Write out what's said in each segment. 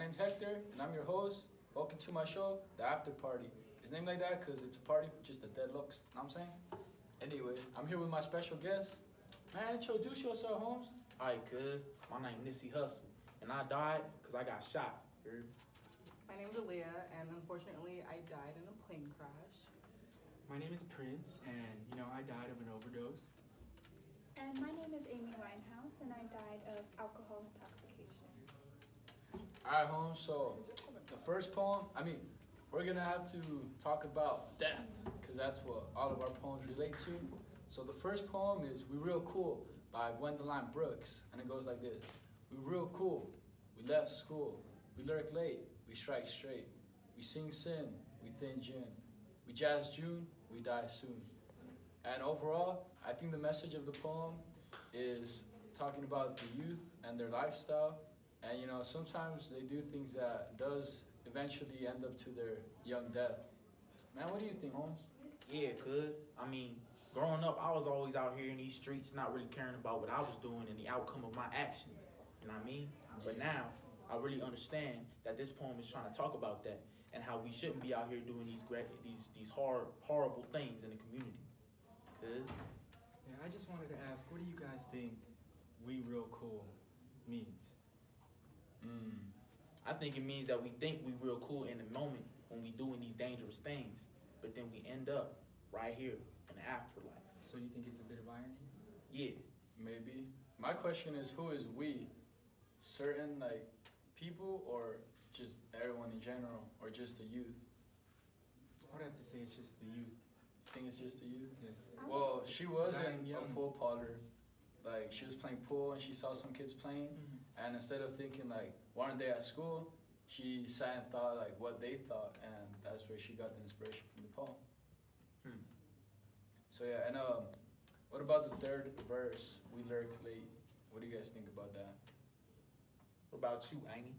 name's Hector, and I'm your host. Welcome to my show, The Afterparty. It's named like that because it's a party for just the dead looks. Know what I'm saying? Anyway, I'm here with my special guest. Man, introduce yourself, Holmes. Alright, cuz, my name Nipsey Hussle, and I died because I got shot. Heard? My name's Aaliyah, and unfortunately, I died in a plane crash. My name is Prince, and I died of an overdose. And my name is Amy Winehouse, and I died of alcohol intoxication. All right, Holmes. So the first poem, we're gonna have to talk about death because that's what all of our poems relate to. So the first poem is "We Real Cool" by Gwendolyn Brooks, and it goes like this: We real cool, we left school, we lurk late, we strike straight, we sing sin, we thin gin, we jazz June, we die soon. And overall, I think the message of the poem is talking about the youth and their lifestyle. And sometimes they do things that does eventually end up to their young death. Man, what do you think, Holmes? Yeah, cuz, growing up, I was always out here in these streets not really caring about what I was doing and the outcome of my actions. You know what I mean? But now, I really understand that this poem is trying to talk about that and how we shouldn't be out here doing these horrible things in the community. Cuz? Yeah, I just wanted to ask, what do you guys think "we real cool" means? I think it means that we think we real cool in the moment when we doing these dangerous things, but then we end up right here in the afterlife. So you think it's a bit of irony? Yeah. Maybe. My question is, who is we? Certain people, or just everyone in general, or just the youth? I would have to say it's just the youth. You think it's just the youth? Yes. Well, she wasn't I'm a young. pool parlor. She was playing pool and she saw some kids playing, and instead of thinking why aren't they at school, she sat and thought what they thought, and that's where she got the inspiration from the poem. So yeah, and what about the third verse? We lurk late. What do you guys think about that? What about you, Amy?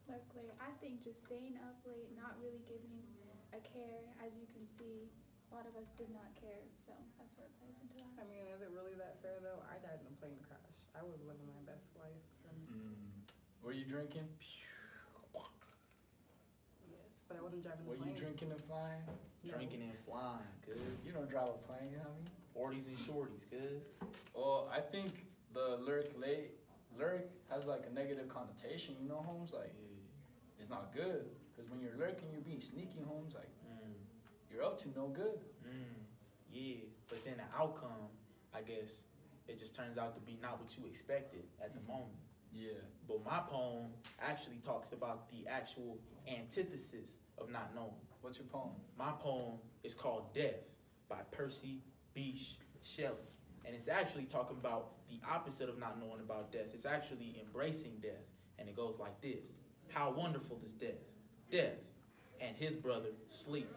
Lurk late. I think just staying up late, not really giving a care. As you can see, a lot of us did not care, so that's where it plays into that. Is it really that fair, though? I died in a plane crash. I was living my best life. Were you drinking? Yes, but I wasn't driving the Were plane. you drinking and flying? No. Drinking and flying, cuz. You don't drive a plane, you know what I mean? 40s and shorties, cuz. Well, I think the lurk has a negative connotation, Holmes? It's not good, because when you're lurking, you're being sneaky, Holmes. You're up to no good. Yeah, but then the outcome, I guess, it just turns out to be not what you expected at the moment. Yeah. But my poem actually talks about the actual antithesis of not knowing. What's your poem? My poem is called Death by Percy Bysshe Shelley. And it's actually talking about the opposite of not knowing about death. It's actually embracing death. And it goes like this. How wonderful is death? Death and his brother sleep.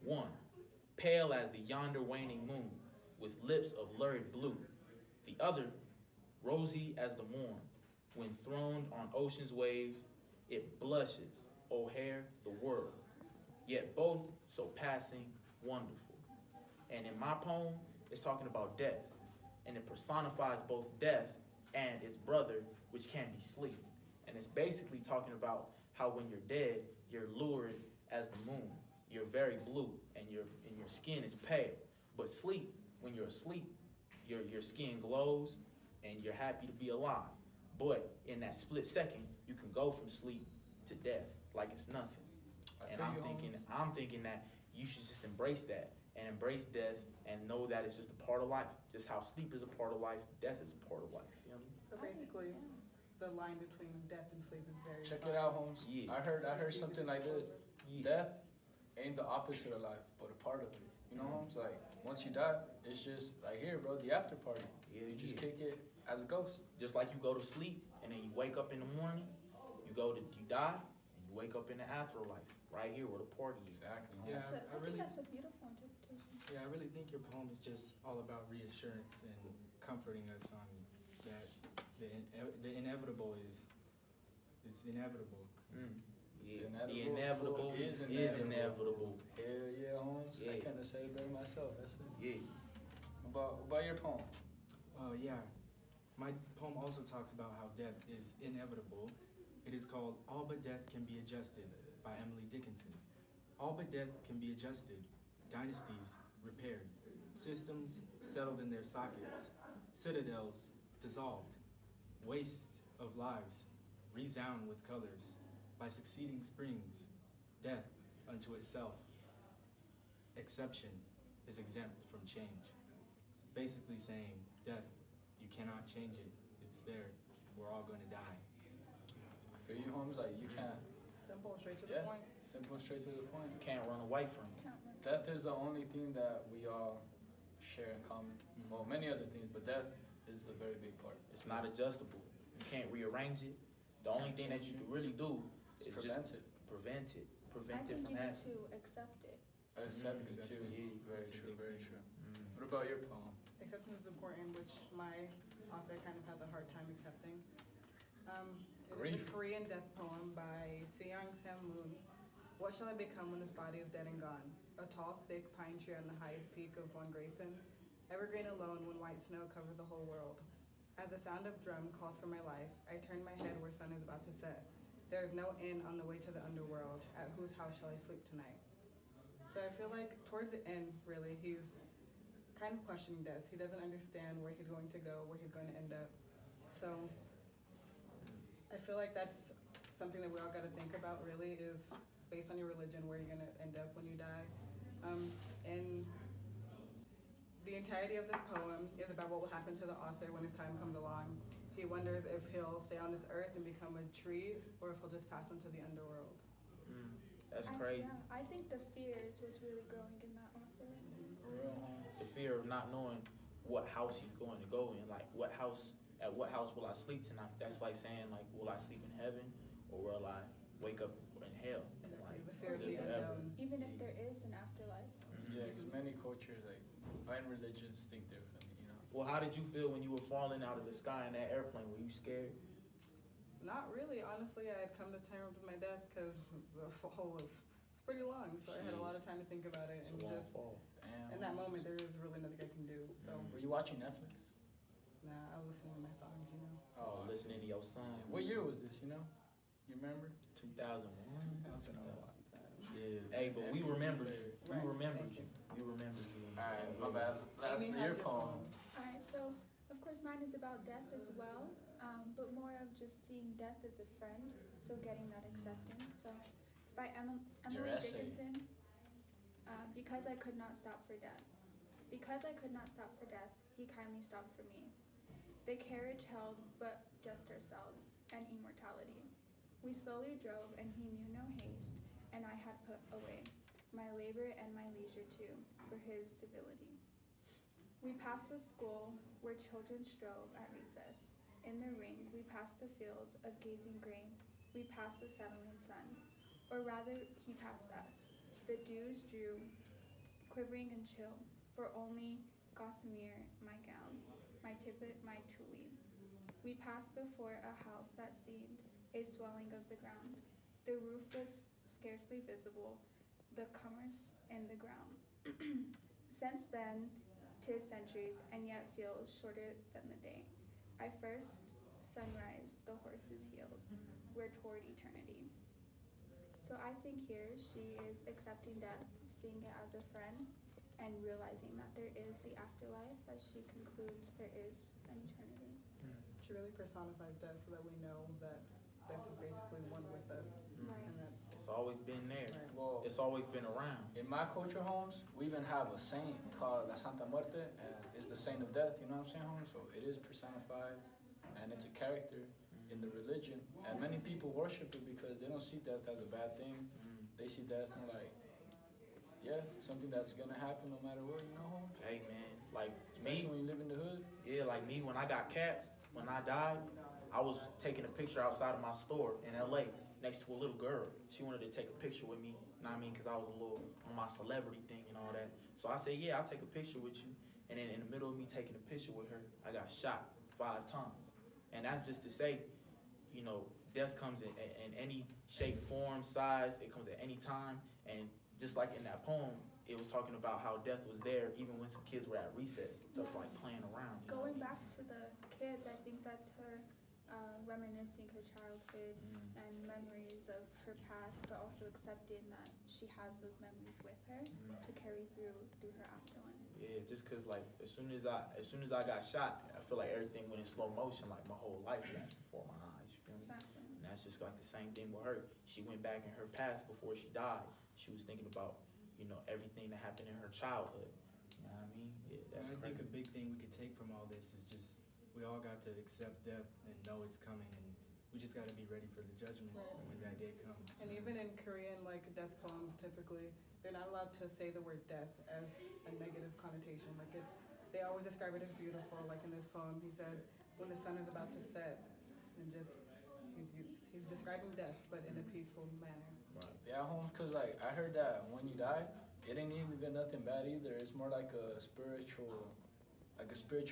One, pale as the yonder waning moon, with lips of lurid blue. The other, rosy as the morn, when throned on ocean's wave, it blushes, o'er the world. Yet both so passing wonderful. And in my poem, it's talking about death. And it personifies both death and its brother, which can be sleep. And it's basically talking about how when you're dead, you're lurid as the moon. You're very blue, and your skin is pale. But sleep, when you're asleep, your skin glows, and you're happy to be alive. But in that split second, you can go from sleep to death like it's nothing. And I'm thinking that you should just embrace that and embrace death and know that it's just a part of life. Just how sleep is a part of life, death is a part of life. You know what I mean? So basically, the line between death and sleep is very Check it out, Holmes. Yeah. I heard something like this. Yeah. Death ain't the opposite of life, but a part of it. Holmes? Once you die, it's just here, bro, the after party. Yeah, You just yeah. kick it as a ghost. Just like you go to sleep and then you wake up in the morning, you die, and you wake up in the afterlife, right here where the party is. Exactly. Yeah, I think that's a beautiful interpretation. Yeah, I really think your poem is just all about reassurance and comforting us on that the inevitable is inevitable. Yeah. The inevitable is inevitable. Hell yeah, Holmes. Yeah. I kind of said it better myself. That's it. Yeah. About your poem. Yeah, my poem also talks about how death is inevitable, It is called All But Death Can Be Adjusted by Emily Dickinson. All but death can be adjusted, dynasties repaired, systems settled in their sockets, citadels dissolved, wastes of lives resound with colors, by succeeding springs, death unto itself. Exception is exempt from change. Basically saying, death, you cannot change it. It's there. We're all gonna die. I feel you, Holmes. Like you can't. Simple, straight to the Yeah. point. Simple, straight to the point. You can't run away from it. Can't remember. Death is the only thing that we all share in common. Well, many other things, but death is a very big part. It's not adjustable. You can't rearrange it. The only thing that you can really do is Prevent just it. prevent it. I Prevent it think from you need happening. to accept it. Accept it too. Acceptance. Very That's a true, big very thing. true. Mm. What about your poem? Acceptance is important, which my author kind of has a hard time accepting. It is Grief. a Korean death poem by Seong Sam Moon. What shall I become when this body is dead and gone? A tall, thick pine tree on the highest peak of Grayson, evergreen alone when white snow covers the whole world. As the sound of drum calls for my life, I turn my head where sun is about to set. There is no inn on the way to the underworld. At whose house shall I sleep tonight? So I feel like towards the end, really, he's kind of questioning death. He doesn't understand where he's going to go, where he's going to end up. So I feel like that's something that we all got to think about, really, is based on your religion, where you're going to end up when you die. And the entirety of this poem is about what will happen to the author when his time comes along. He wonders if he'll stay on this earth and become a tree, or if he'll just pass into the underworld. That's crazy. Yeah, I think the fears was really growing in that author. For real, Holmes. The fear of not knowing what house he's going to go in. Like, at what house will I sleep tonight? That's like saying, like, will I sleep in heaven, or will I wake up in hell? Like, The fear of the live forever. unknown. Even if there is an afterlife. Yeah, because many cultures, like, and religions think differently, you know? Well, how did you feel when you were falling out of the sky in that airplane? Were you scared? Not really, honestly. I had come to terms with my death because the fall was pretty long, so I had a lot of time to think about it. It's And a long just fall. Damn. in that moment, there is really nothing I can do. So, Were you watching Netflix? nah, I was listening to my songs, you know. Oh, listening to your song. What year was this, you know? You remember? 2001. That's been a long time. Yeah. Hey, but we remembered you. We Right, remembered thank you. We remembered you. Alright, my bad. Last Amy, year how's your poem. Alright, so of course mine is about death as well, but more of just seeing death as a friend, so getting that acceptance. So it's by Your Emily essay. Dickinson. Because I could not stop for death. Because I could not stop for death, he kindly stopped for me. The carriage held but just ourselves and immortality. We slowly drove, and he knew no haste, and I had put away my labor and my leisure too, for his civility. We passed the school where children strove at recess. In the ring, we passed the fields of gazing grain. We passed the settling sun, or rather, he passed us. The dews drew, quivering and chill, for only gossamer my gown, my tippet, my tule. We passed before a house that seemed a swelling of the ground. The roof was scarcely visible, the commerce in the ground. Since then, 'tis centuries, and yet feels shorter than the day. I first sunrise the horse's heels, we're toward eternity. So I think here she is accepting death, seeing it as a friend, and realizing that there is the afterlife, as she concludes there is an eternity. She really personifies death so that we know that death is basically one with us. Right. And that, It's always been there. right. Well, It's always been around. in my culture, Holmes, we even have a saint called La Santa Muerte, and it's the saint of death, you know what I'm saying, Holmes? So it is personified, and it's a character in the religion, and many people worship it because they don't see death as a bad thing. They see death more like, yeah, something that's gonna happen no matter what, you know, Holmes? Hey, man. Like Especially me, when you live in the hood. yeah, like me, when I got capped, when I died, I was taking a picture outside of my store in LA next to a little girl. She wanted to take a picture with me, you know what I mean? Because I was a little on my celebrity thing and all that. So I said, yeah, I'll take a picture with you. And then in the middle of me taking a picture with her, I got shot 5 times. And that's just to say, you know, death comes in any shape, form, size. It comes at any time. And just like in that poem, it was talking about how death was there even when some kids were at recess, just like playing around. You know what I Going mean? back to the kids, I think that's her reminiscing her childhood Mm. and memories of her past, but also accepting that she has those memories with her to carry through her afterlife. Yeah, just cause like as soon as I got shot, I feel like everything went in slow motion, like my whole life flashed before my eyes. You feel me? Exactly. And that's just like the same thing with her. She went back in her past before she died. She was thinking about, everything that happened in her childhood. You know what I mean? Yeah, that's And I crazy. think a big thing we could take from all this is just we all got to accept death and know it's coming, and we just got to be ready for the judgment when that day comes. And even in Korean, like death poems, typically they're not allowed to say the word death as a negative connotation. They always describe it as beautiful. Like in this poem, he says, "When the sun is about to set," and he's describing death, but in a peaceful manner. Right. Yeah, Holmes, cause like I heard that when you die, it ain't even nothing bad either. It's more like a spiritual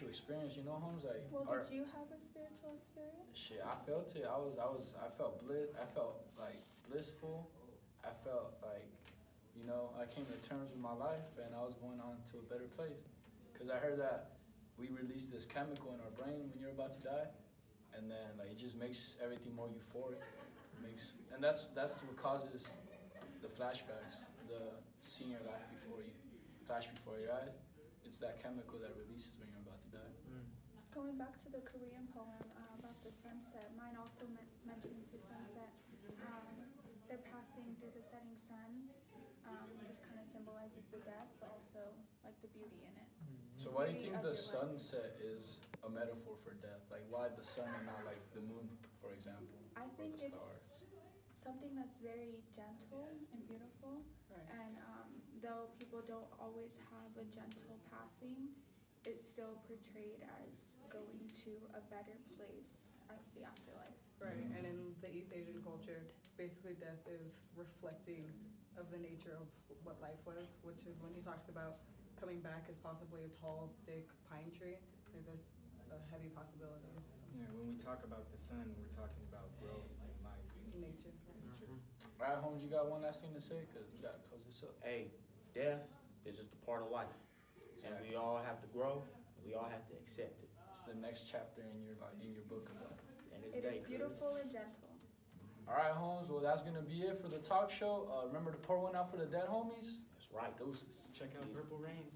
experience, Holmes. Like, Well, did you have a spiritual experience? shit, I felt it. I felt like blissful. I felt like, I came to terms with my life and I was going on to a better place. Cause I heard that we release this chemical in our brain when you're about to die, and then like it just makes everything more euphoric. And that's what causes the flashbacks, the seeing your life flash before your eyes. It's that chemical that releases when you're about to die. Going back to the Korean poem about the sunset, mine also mentions the sunset. They're passing through the setting sun, just kind of symbolizes the death, but also like the beauty in it. So why do you think Beauty of the your life. sunset is a metaphor for death? Like why the sun and not like the moon, for example, I or think the it's stars? something that's very gentle and beautiful, Right. and though people don't always have a gentle passing, it's still portrayed as going to a better place as the afterlife. Right. And in the East Asian culture, basically death is reflecting of the nature of what life was, which is when he talks about coming back as possibly a tall, thick pine tree. There's a heavy possibility Yeah, when we talk about the sun, we're talking about growth and life. in nature. All right, Holmes, you got one last thing to say? Cause we gotta close this up. Hey, death is just a part of life, and we all have to grow. And we all have to accept it. It's the next chapter in your book of life. End of the It day, is beautiful and gentle. All right, Holmes. Well, that's gonna be it for the talk show. Remember to pour one out for the dead homies. That's right. Deuces. Check out Purple Rain.